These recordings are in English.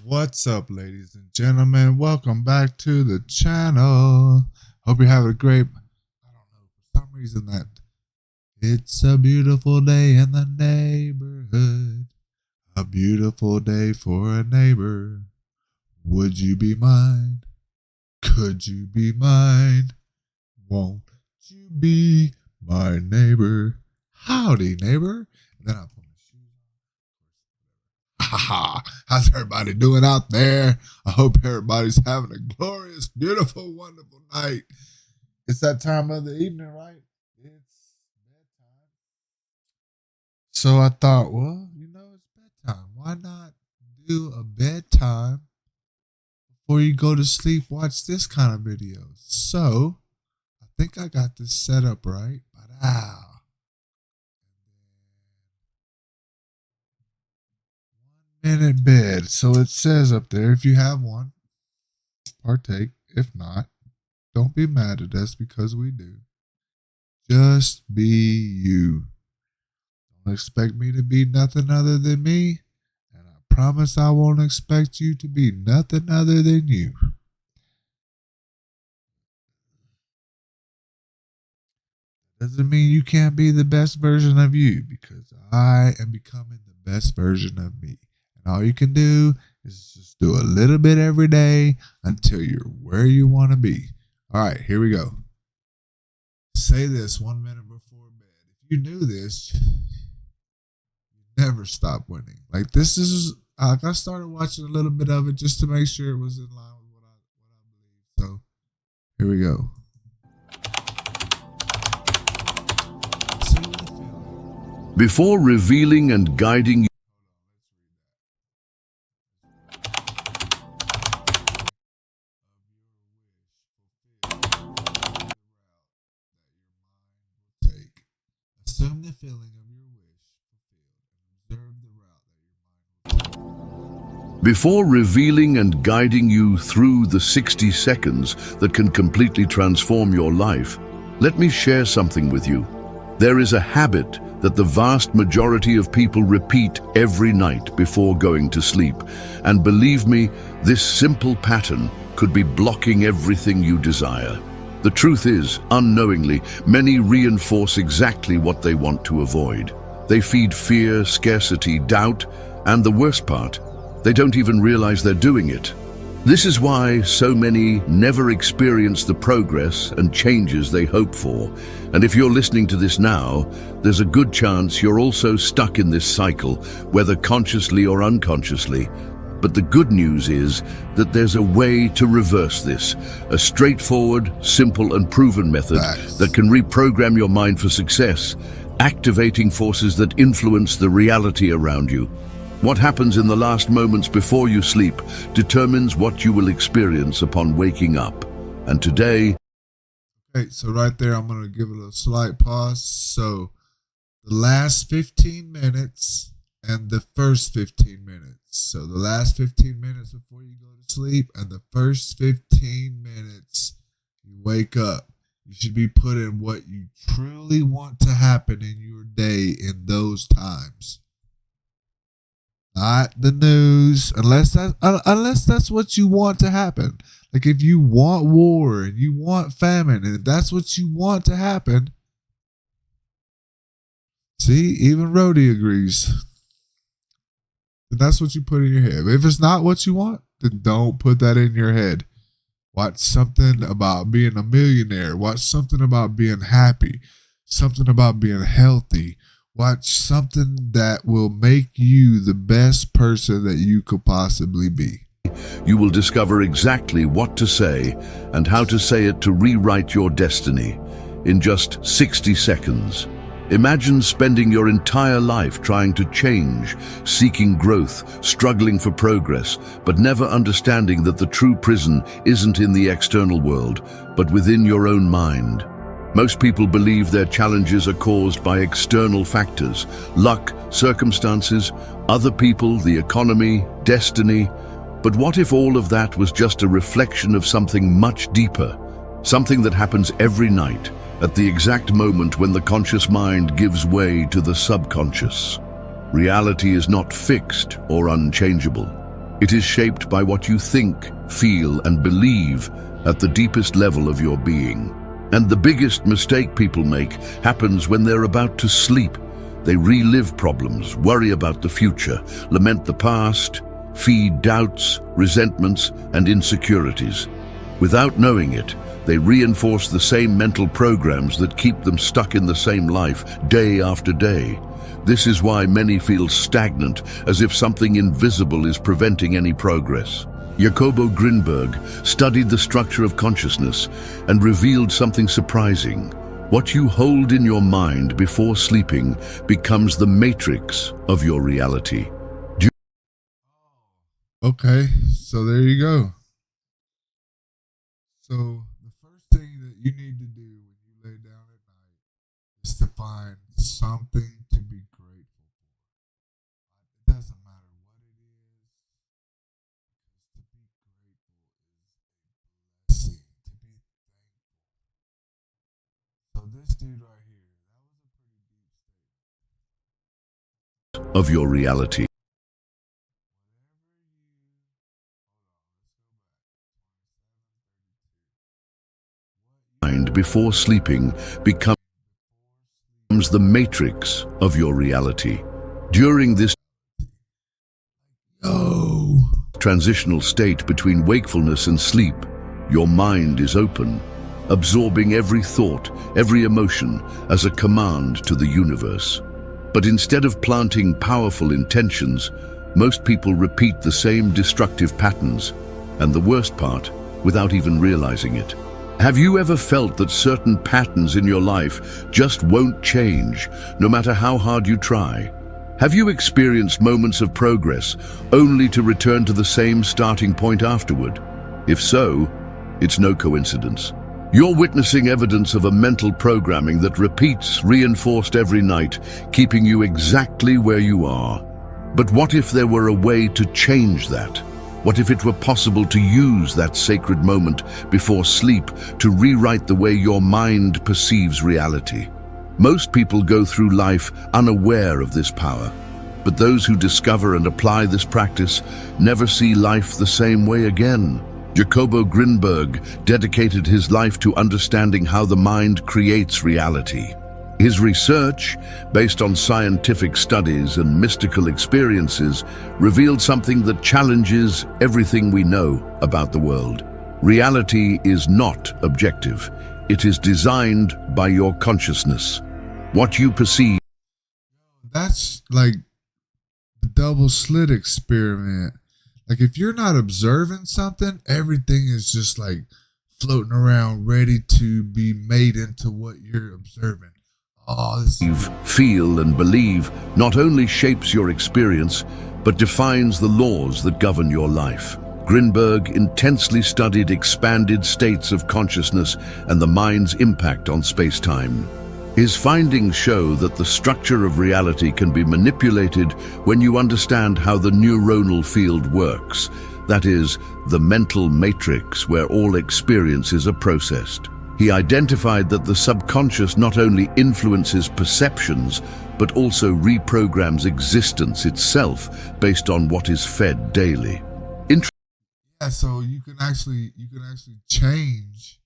What's up, ladies and gentlemen? Welcome back to the channel. Hope you're having a great, I don't know, for some reason that it's a beautiful day in the neighborhood. A beautiful day for a neighbor. Would you be mine? Could you be mine? Won't you be my neighbor? Howdy, neighbor. And then I put my shoes on. Haha. How's everybody doing out there? I hope everybody's having a glorious, beautiful, wonderful night. It's that time of the evening, right? It's bedtime. So I thought, well, it's bedtime. Why not do a bedtime before you go to sleep? Watch this kind of videos. So I think I got this set up right. But minute bed. So it says up there, if you have one, partake. If not, don't be mad at us because we do. Just be you. Don't expect me to be nothing other than me. And I promise I won't expect you to be nothing other than you. Doesn't mean you can't be the best version of you, because I am becoming the best version of me. And all you can do is just do a little bit every day until you're where you want to be. All right, here we go. Say this 1 minute before bed. If you knew this, you never stop winning. Like, this is, I started watching a little bit of it just to make sure it was in line with what I believe. So here we go. Before revealing and guiding you. Assume the feeling of your wish, observe the route that your mind will take. Before revealing and guiding you through the 60 seconds that can completely transform your life, let me share something with you. There is a habit that the vast majority of people repeat every night before going to sleep. And believe me, this simple pattern could be blocking everything you desire. The truth is, unknowingly, many reinforce exactly what they want to avoid. They feed fear, scarcity, doubt, and the worst part, they don't even realize they're doing it. This is why so many never experience the progress and changes they hope for. And if you're listening to this now, there's a good chance you're also stuck in this cycle, whether consciously or unconsciously. But the good news is that there's a way to reverse this, a straightforward, simple and proven method that can reprogram your mind for success, activating forces that influence the reality around you. What happens in the last moments before you sleep determines what you will experience upon waking up. And today... Okay, so right there, I'm going to give it a slight pause. So the last 15 minutes and the first 15 minutes. So the last 15 minutes before you go to sleep and the first 15 minutes you wake up. You should be putting what you truly want to happen in your day in those times. Not the news, unless that's what you want to happen. Like, if you want war and you want famine, and if that's what you want to happen, see, even Rhodey agrees. Then that's what you put in your head. If it's not what you want, then don't put that in your head. Watch something about being a millionaire. Watch something about being happy. Something about being healthy. Watch something that will make you the best person that you could possibly be. You will discover exactly what to say and how to say it to rewrite your destiny in just 60 seconds. Imagine spending your entire life trying to change, seeking growth, struggling for progress, but never understanding that the true prison isn't in the external world, but within your own mind. Most people believe their challenges are caused by external factors, luck, circumstances, other people, the economy, destiny. But what if all of that was just a reflection of something much deeper? Something that happens every night, at the exact moment when the conscious mind gives way to the subconscious. Reality is not fixed or unchangeable. It is shaped by what you think, feel, and believe at the deepest level of your being. And the biggest mistake people make happens when they're about to sleep. They relive problems, worry about the future, lament the past, feed doubts, resentments, and insecurities. Without knowing it, they reinforce the same mental programs that keep them stuck in the same life day after day. This is why many feel stagnant, as if something invisible is preventing any progress. Jacobo Grinberg studied the structure of consciousness and revealed something surprising. What you hold in your mind before sleeping becomes the matrix of your reality. Okay, so there you go. So the first thing that you need to do when you lay down at night is to find something to be grateful for. It doesn't matter what it is, because to be grateful is a blessing, to be thankful. So this dude right here, that was a pretty deep statement. Of your reality. Mind before sleeping becomes the matrix of your reality. During this transitional state between wakefulness and sleep, your mind is open, absorbing every thought, every emotion as a command to the universe. But instead of planting powerful intentions, most people repeat the same destructive patterns, and the worst part, without even realizing it. Have you ever felt that certain patterns in your life just won't change, no matter how hard you try? Have you experienced moments of progress only to return to the same starting point afterward? If so, it's no coincidence. You're witnessing evidence of a mental programming that repeats, reinforced every night, keeping you exactly where you are. But what if there were a way to change that? What if it were possible to use that sacred moment before sleep to rewrite the way your mind perceives reality? Most people go through life unaware of this power, but those who discover and apply this practice never see life the same way again. Jacobo Grinberg dedicated his life to understanding how the mind creates reality. His research, based on scientific studies and mystical experiences, revealed something that challenges everything we know about the world. Reality is not objective. It is designed by your consciousness. What you perceive. That's like the double slit experiment. Like if you're not observing something, everything is just like floating around ready to be made into what you're observing. Feel and believe not only shapes your experience, but defines the laws that govern your life. Grinberg intensely studied expanded states of consciousness and the mind's impact on space-time. His findings show that the structure of reality can be manipulated when you understand how the neuronal field works, that is, the mental matrix where all experiences are processed. He identified that the subconscious not only influences perceptions, but also reprograms existence itself based on what is fed daily. Yeah, so you can actually change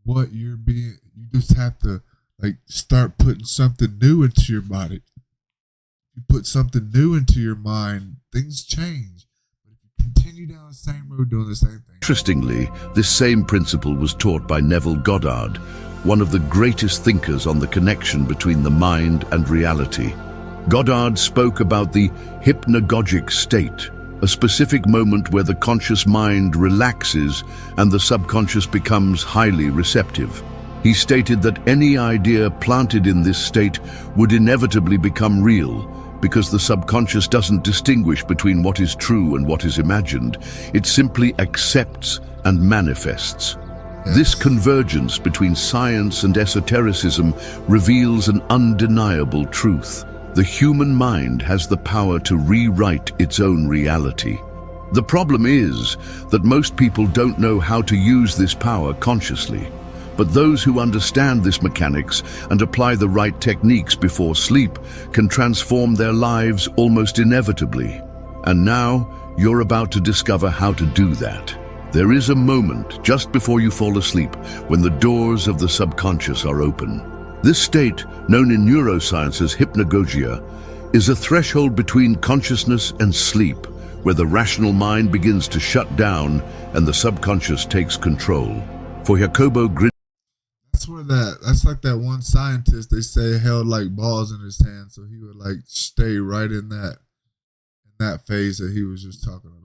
what you're being. You just have to like start putting something new into your body. You put something new into your mind, things change. But if you continue down the same road doing the same thing. Interestingly, this same principle was taught by Neville Goddard, one of the greatest thinkers on the connection between the mind and reality. Goddard spoke about the hypnagogic state, a specific moment where the conscious mind relaxes and the subconscious becomes highly receptive. He stated that any idea planted in this state would inevitably become real, because the subconscious doesn't distinguish between what is true and what is imagined. It simply accepts and manifests. This convergence between science and esotericism reveals an undeniable truth. The human mind has the power to rewrite its own reality. The problem is that most people don't know how to use this power consciously. But those who understand this mechanics and apply the right techniques before sleep can transform their lives almost inevitably. And now, you're about to discover how to do that. There is a moment just before you fall asleep when the doors of the subconscious are open. This state, known in neuroscience as hypnagogia, is a threshold between consciousness and sleep, where the rational mind begins to shut down and the subconscious takes control. For Jacobo Grin, that's like that one scientist they say held like balls in his hand, so he would like stay right in that phase that he was just talking about.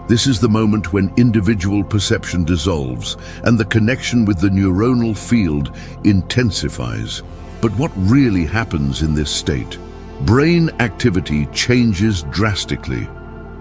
This is the moment when individual perception dissolves and the connection with the neuronal field intensifies. But what really happens in this state? Brain activity changes drastically.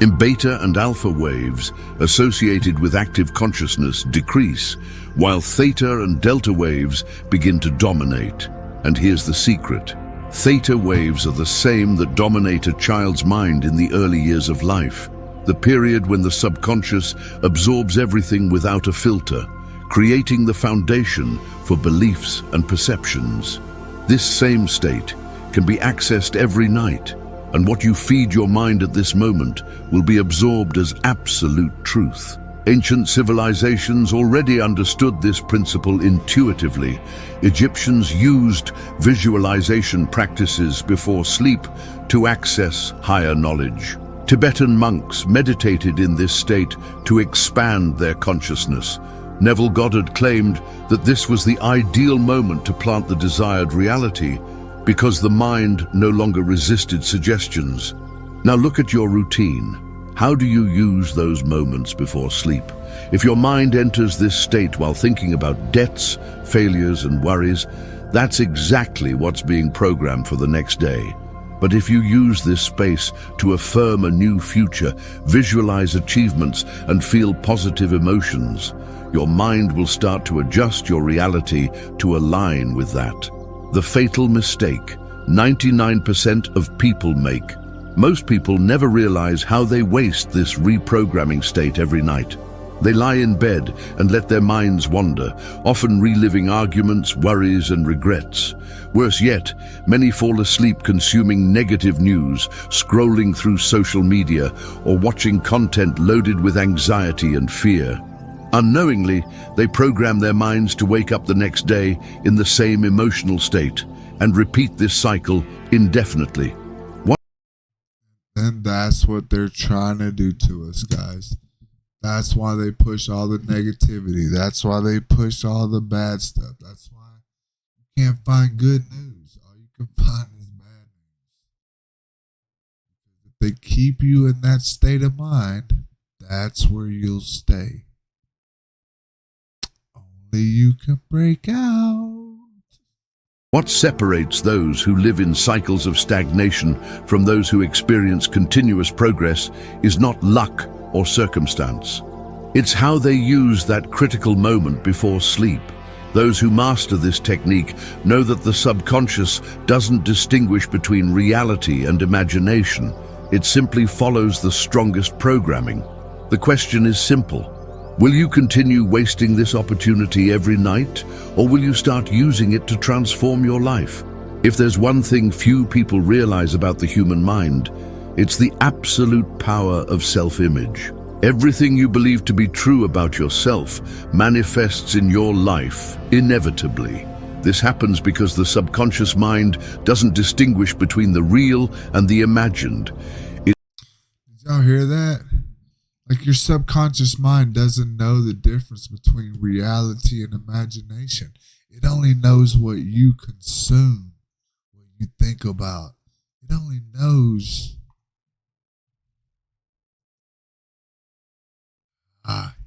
In beta and alpha waves associated with active consciousness decrease, while theta and delta waves begin to dominate. And here's the secret. Theta waves are the same that dominate a child's mind in the early years of life, the period when the subconscious absorbs everything without a filter, creating the foundation for beliefs and perceptions. This same state can be accessed every night, and what you feed your mind at this moment will be absorbed as absolute truth. Ancient civilizations already understood this principle intuitively. Egyptians used visualization practices before sleep to access higher knowledge. Tibetan monks meditated in this state to expand their consciousness. Neville Goddard claimed that this was the ideal moment to plant the desired reality because the mind no longer resisted suggestions. Now look at your routine. How do you use those moments before sleep? If your mind enters this state while thinking about debts, failures, and worries, that's exactly what's being programmed for the next day. But if you use this space to affirm a new future, visualize achievements, and feel positive emotions, your mind will start to adjust your reality to align with that. The fatal mistake 99% of people make. Most people never realize how they waste this reprogramming state every night. They lie in bed and let their minds wander, often reliving arguments, worries, and regrets. Worse yet, many fall asleep consuming negative news, scrolling through social media, or watching content loaded with anxiety and fear. Unknowingly, they program their minds to wake up the next day in the same emotional state and repeat this cycle indefinitely. And that's what they're trying to do to us, guys. That's why they push all the negativity. That's why they push all the bad stuff. That's why you can't find good news. All you can find is bad news. If they keep you in that state of mind, that's where you'll stay. Only you can break out. What separates those who live in cycles of stagnation from those who experience continuous progress is not luck or circumstance. It's how they use that critical moment before sleep. Those who master this technique know that the subconscious doesn't distinguish between reality and imagination. It simply follows the strongest programming. The question is simple. Will you continue wasting this opportunity every night, or will you start using it to transform your life? If there's one thing few people realize about the human mind, it's the absolute power of self-image. Everything you believe to be true about yourself manifests in your life inevitably. This happens because the subconscious mind doesn't distinguish between the real and the imagined. Did y'all hear that? Like, your subconscious mind doesn't know the difference between reality and imagination. It only knows what you consume, what you think about. It only knows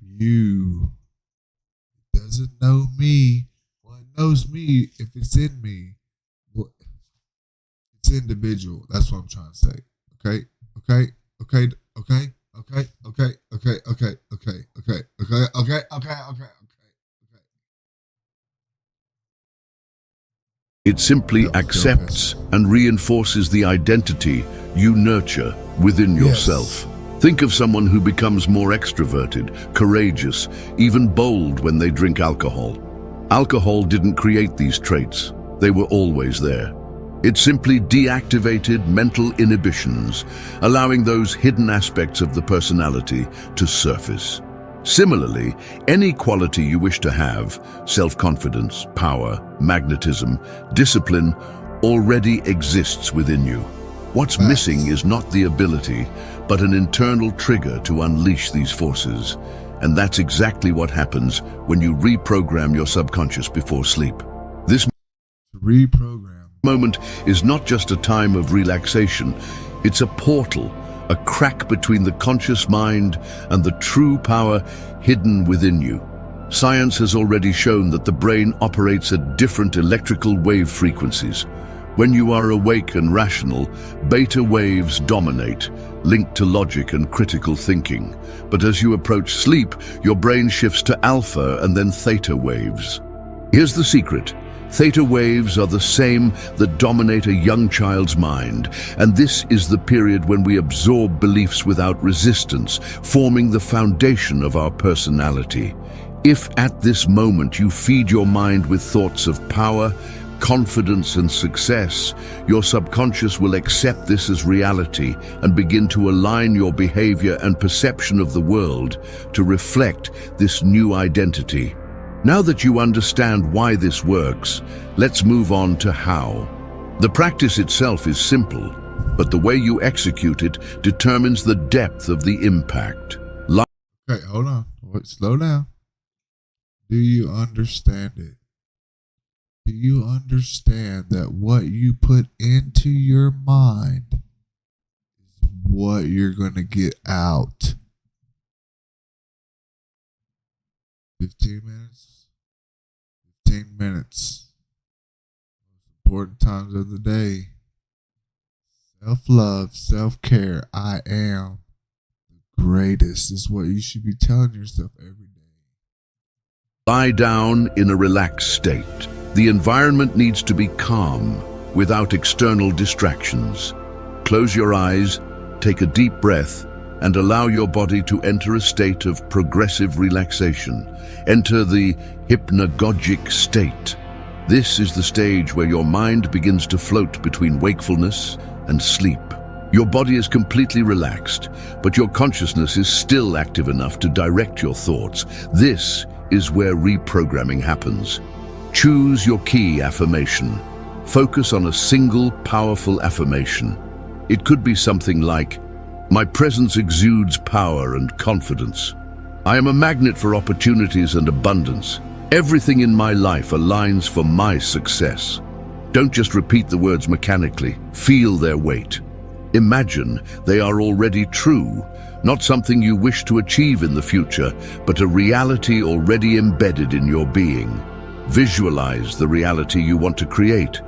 you. It doesn't know me. Well, it knows me if it's in me. Well, it's individual. That's what I'm trying to say. Okay? Okay? Okay? Okay? Okay, okay, okay, okay, okay, okay, okay, okay, okay, okay. It simply accepts and reinforces the identity you nurture within yourself. Think of someone who becomes more extroverted, courageous, even bold when they drink alcohol. Alcohol didn't create these traits. They were always there. It simply deactivated mental inhibitions, allowing those hidden aspects of the personality to surface. Similarly, any quality you wish to have, self-confidence, power, magnetism, discipline, already exists within you. What's missing is not the ability, but an internal trigger to unleash these forces. And that's exactly what happens when you reprogram your subconscious before sleep. This moment is not just a time of relaxation, it's a portal, a crack between the conscious mind and the true power hidden within you. Science has already shown that the brain operates at different electrical wave frequencies. When you are awake and rational, beta waves dominate, linked to logic and critical thinking. But as you approach sleep, your brain shifts to alpha and then theta waves. Here's the secret. Theta waves are the same that dominate a young child's mind, and this is the period when we absorb beliefs without resistance, forming the foundation of our personality. If at this moment you feed your mind with thoughts of power, confidence and success, your subconscious will accept this as reality and begin to align your behavior and perception of the world to reflect this new identity. Now that you understand why this works, let's move on to how. The practice itself is simple, but the way you execute it determines the depth of the impact. Okay, hold on. Wait, slow down. Do you understand it? Do you understand that what you put into your mind is what you're going to get out? 15 minutes. 15 minutes. Most important times of the day. Self-love, self-care. I am the greatest is what you should be telling yourself every day. Lie down in a relaxed state. The environment needs to be calm, without external distractions. Close your eyes, take a deep breath, and allow your body to enter a state of progressive relaxation. Enter the hypnagogic state. This is the stage where your mind begins to float between wakefulness and sleep. Your body is completely relaxed, but your consciousness is still active enough to direct your thoughts. This is where reprogramming happens. Choose your key affirmation. Focus on a single, powerful affirmation. It could be something like, "My presence exudes power and confidence. I am a magnet for opportunities and abundance. Everything in my life aligns for my success." Don't just repeat the words mechanically. Feel their weight. Imagine they are already true, not something you wish to achieve in the future, but a reality already embedded in your being. Visualize the reality you want to create.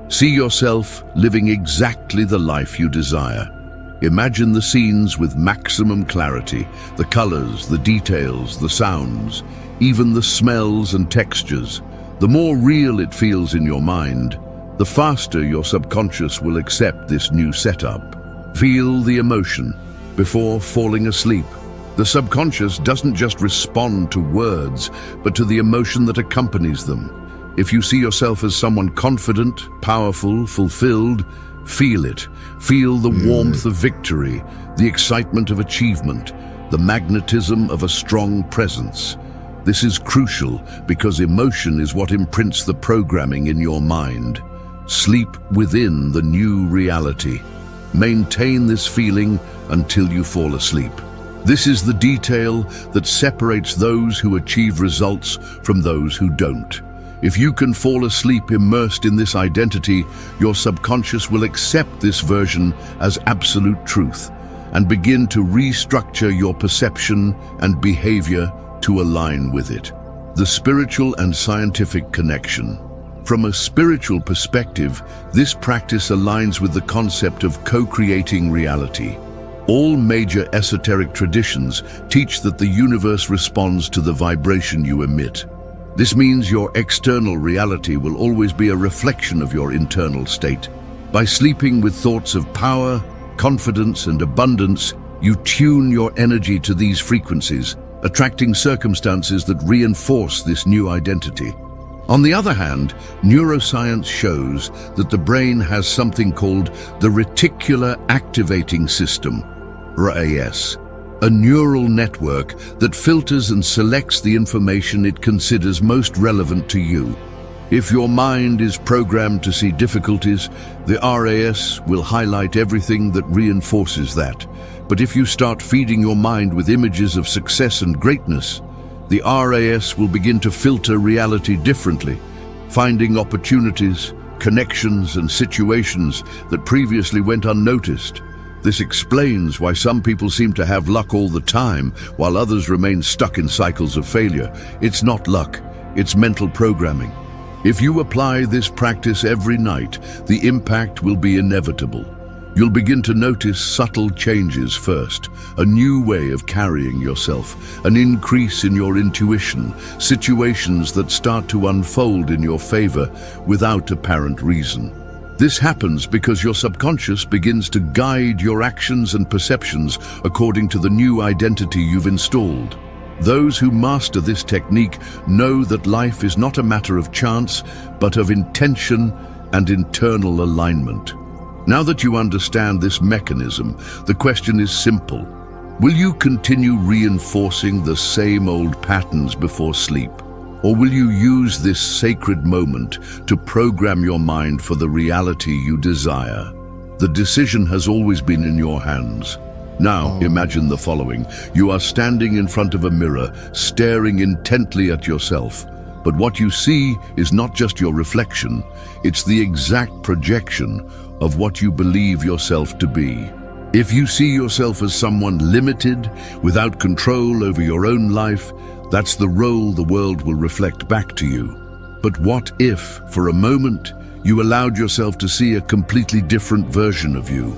See yourself living exactly the life you desire. Imagine the scenes with maximum clarity, the colors, the details, the sounds, even the smells and textures. The more real it feels in your mind, the faster your subconscious will accept this new setup. Feel the emotion before falling asleep. The subconscious doesn't just respond to words, but to the emotion that accompanies them. If you see yourself as someone confident, powerful, fulfilled, feel it. Feel the warmth of victory, the excitement of achievement, the magnetism of a strong presence. This is crucial because emotion is what imprints the programming in your mind. Sleep within the new reality. Maintain this feeling until you fall asleep. This is the detail that separates those who achieve results from those who don't. If you can fall asleep immersed in this identity, your subconscious will accept this version as absolute truth and begin to restructure your perception and behavior to align with it. The spiritual and scientific connection. From a spiritual perspective, this practice aligns with the concept of co-creating reality. All major esoteric traditions teach that the universe responds to the vibration you emit. This means your external reality will always be a reflection of your internal state. By sleeping with thoughts of power, confidence, and abundance, you tune your energy to these frequencies, attracting circumstances that reinforce this new identity. On the other hand, neuroscience shows that the brain has something called the reticular activating system, RAS, a neural network that filters and selects the information it considers most relevant to you. If your mind is programmed to see difficulties, the RAS will highlight everything that reinforces that. But if you start feeding your mind with images of success and greatness, the RAS will begin to filter reality differently, finding opportunities, connections, and situations that previously went unnoticed. This explains why some people seem to have luck all the time, while others remain stuck in cycles of failure. It's not luck, it's mental programming. If you apply this practice every night, the impact will be inevitable. You'll begin to notice subtle changes first, a new way of carrying yourself, an increase in your intuition, situations that start to unfold in your favor without apparent reason. This happens because your subconscious begins to guide your actions and perceptions according to the new identity you've installed. Those who master this technique know that life is not a matter of chance, but of intention and internal alignment. Now that you understand this mechanism, the question is simple. Will you continue reinforcing the same old patterns before sleep? Or will you use this sacred moment to program your mind for the reality you desire? The decision has always been in your hands. Now, imagine the following. You are standing in front of a mirror, staring intently at yourself. But what you see is not just your reflection, it's the exact projection of what you believe yourself to be. If you see yourself as someone limited, without control over your own life, that's the role the world will reflect back to you. But what if, for a moment, you allowed yourself to see a completely different version of you?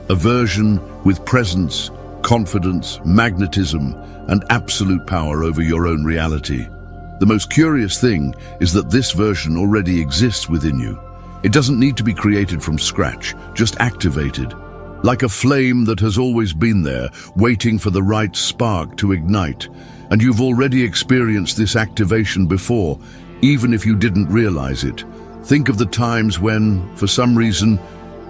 A version with presence, confidence, magnetism, and absolute power over your own reality. The most curious thing is that this version already exists within you. It doesn't need to be created from scratch, just activated. Like a flame that has always been there, waiting for the right spark to ignite. And you've already experienced this activation before, even if you didn't realize it. Think of the times when, for some reason,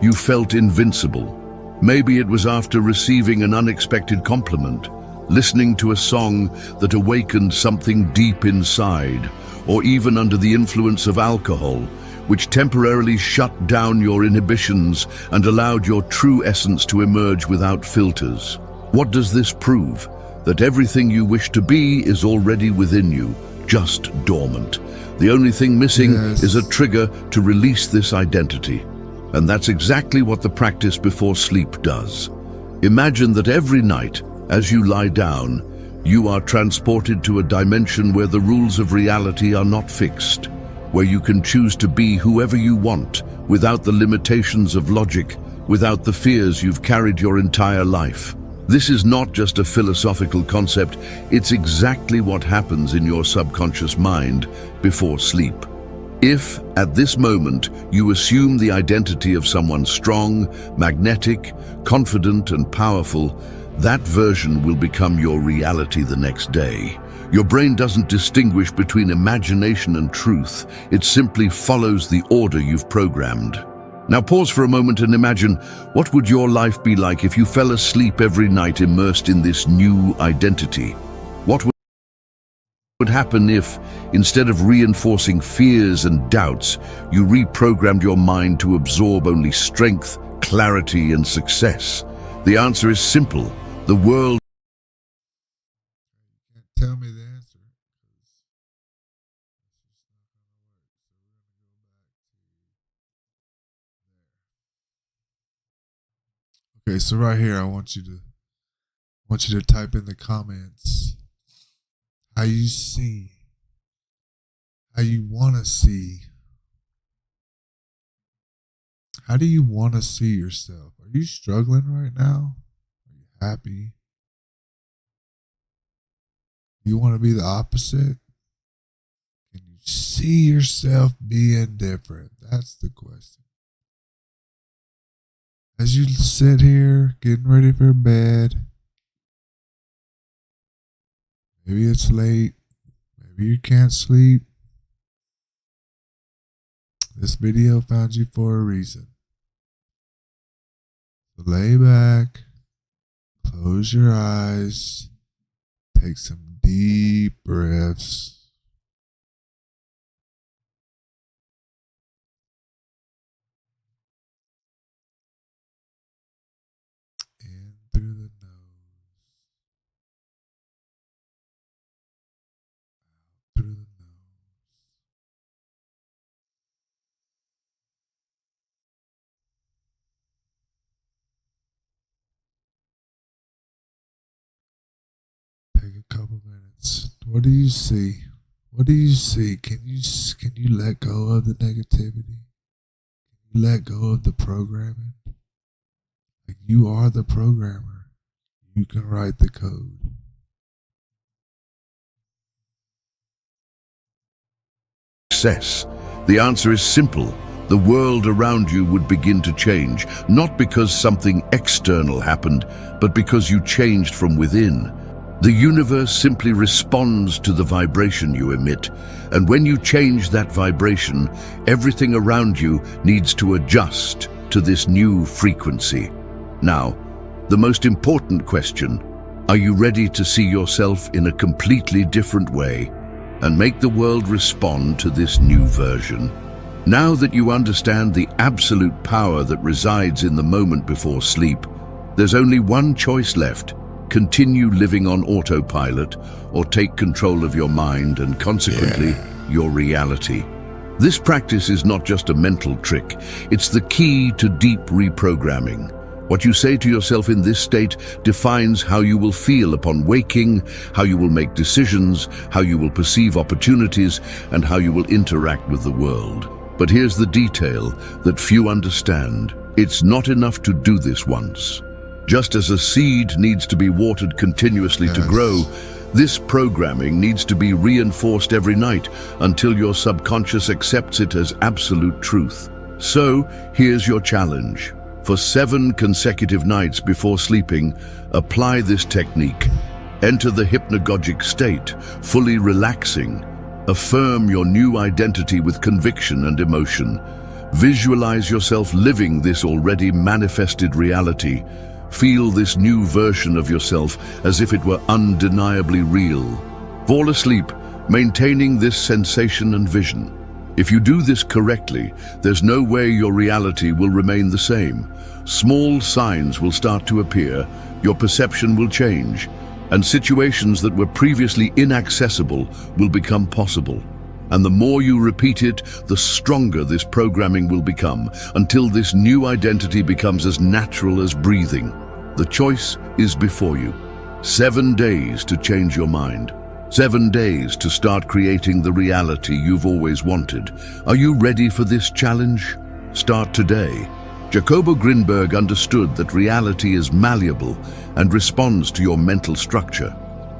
you felt invincible. Maybe it was after receiving an unexpected compliment, listening to a song that awakened something deep inside, or even under the influence of alcohol, which temporarily shut down your inhibitions and allowed your true essence to emerge without filters. What does this prove? That everything you wish to be is already within you, just dormant. The only thing missing is a trigger to release this identity. And that's exactly what the practice before sleep does. Imagine that every night, as you lie down, you are transported to a dimension where the rules of reality are not fixed, where you can choose to be whoever you want, without the limitations of logic, without the fears you've carried your entire life. This is not just a philosophical concept, it's exactly what happens in your subconscious mind before sleep. If, at this moment, you assume the identity of someone strong, magnetic, confident, and powerful, that version will become your reality the next day. Your brain doesn't distinguish between imagination and truth. It simply follows the order you've programmed. Now pause for a moment and imagine, what would your life be like if you fell asleep every night immersed in this new identity? What would happen if, instead of reinforcing fears and doubts, you reprogrammed your mind to absorb only strength, clarity, and success? The answer is simple. The world Tell me the answer. Okay, so right here, I want you to type in the comments how you see, how you want to see. How do you want to see yourself? Are you struggling right now? Are you happy? Do you want to be the opposite? Can you see yourself being different? That's the question. As you sit here getting ready for bed, maybe it's late, maybe you can't sleep, This video found you for a reason. So lay back, close your eyes, take some deep breaths. In through the nose, out through the nose. Take a couple minutes. What do you see? What do you see? Can you let go of the negativity? Can you let go of the programming? Like, you are the programmer. You can write the code. Success. The answer is simple. The world around you would begin to change, not because something external happened, but because you changed from within. The universe simply responds to the vibration you emit, and when you change that vibration, everything around you needs to adjust to this new frequency. Now, the most important question: are you ready to see yourself in a completely different way and make the world respond to this new version? Now that you understand the absolute power that resides in the moment before sleep, there's only one choice left: continue living on autopilot, or take control of your mind and consequently your reality. This practice is not just a mental trick, it's the key to deep reprogramming. What you say to yourself in this state defines how you will feel upon waking, how you will make decisions, how you will perceive opportunities, and how you will interact with the world. But here's the detail that few understand. It's not enough to do this once. Just as a seed needs to be watered continuously to grow, this programming needs to be reinforced every night until your subconscious accepts it as absolute truth. So, here's your challenge. For 7 consecutive nights before sleeping, apply this technique. Enter the hypnagogic state, fully relaxing. Affirm your new identity with conviction and emotion. Visualize yourself living this already manifested reality. Feel this new version of yourself as if it were undeniably real. Fall asleep, maintaining this sensation and vision. If you do this correctly, there's no way your reality will remain the same. Small signs will start to appear, your perception will change, and situations that were previously inaccessible will become possible. And the more you repeat it, the stronger this programming will become, until this new identity becomes as natural as breathing. The choice is before you. 7 days to change your mind. 7 days to start creating the reality you've always wanted. Are you ready for this challenge? Start today. Jacobo Grinberg understood that reality is malleable and responds to your mental structure.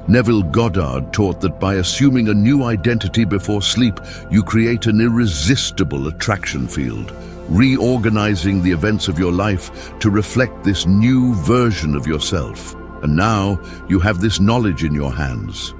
Neville Goddard taught that by assuming a new identity before sleep, you create an irresistible attraction field, reorganizing the events of your life to reflect this new version of yourself. And now you have this knowledge in your hands.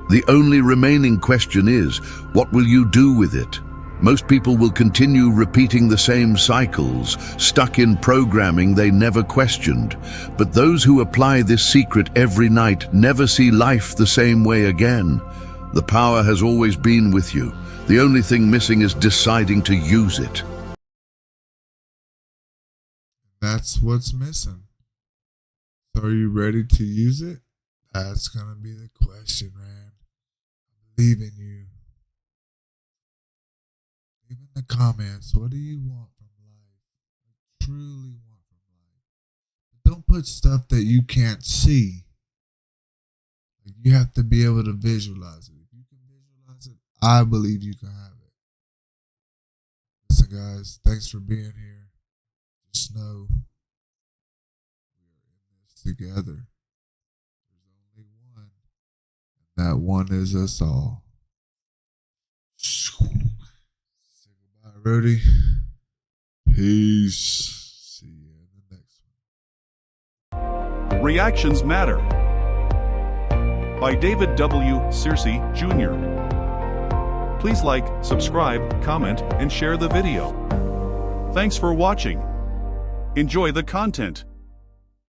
The only remaining question is, what will you do with it? Most people will continue repeating the same cycles, stuck in programming they never questioned. But those who apply this secret every night never see life the same way again. The power has always been with you. The only thing missing is deciding to use it. That's what's missing. So are you ready to use it? That's going to be the question, man. I believe in you. Leave in the comments, what do you want from life? Truly want from life. But don't put stuff that you can't see. Like, you have to be able to visualize it. If you can visualize it, I believe you can have it. Listen, guys, thanks for being here. Just know we are in this together. There's only one, and that one is us all. Say goodbye, Rudy. Peace. See you in the next one. Reactions Matter by David W. Searcy, Jr. Please like, subscribe, comment, and share the video. Thanks for watching. Enjoy the content.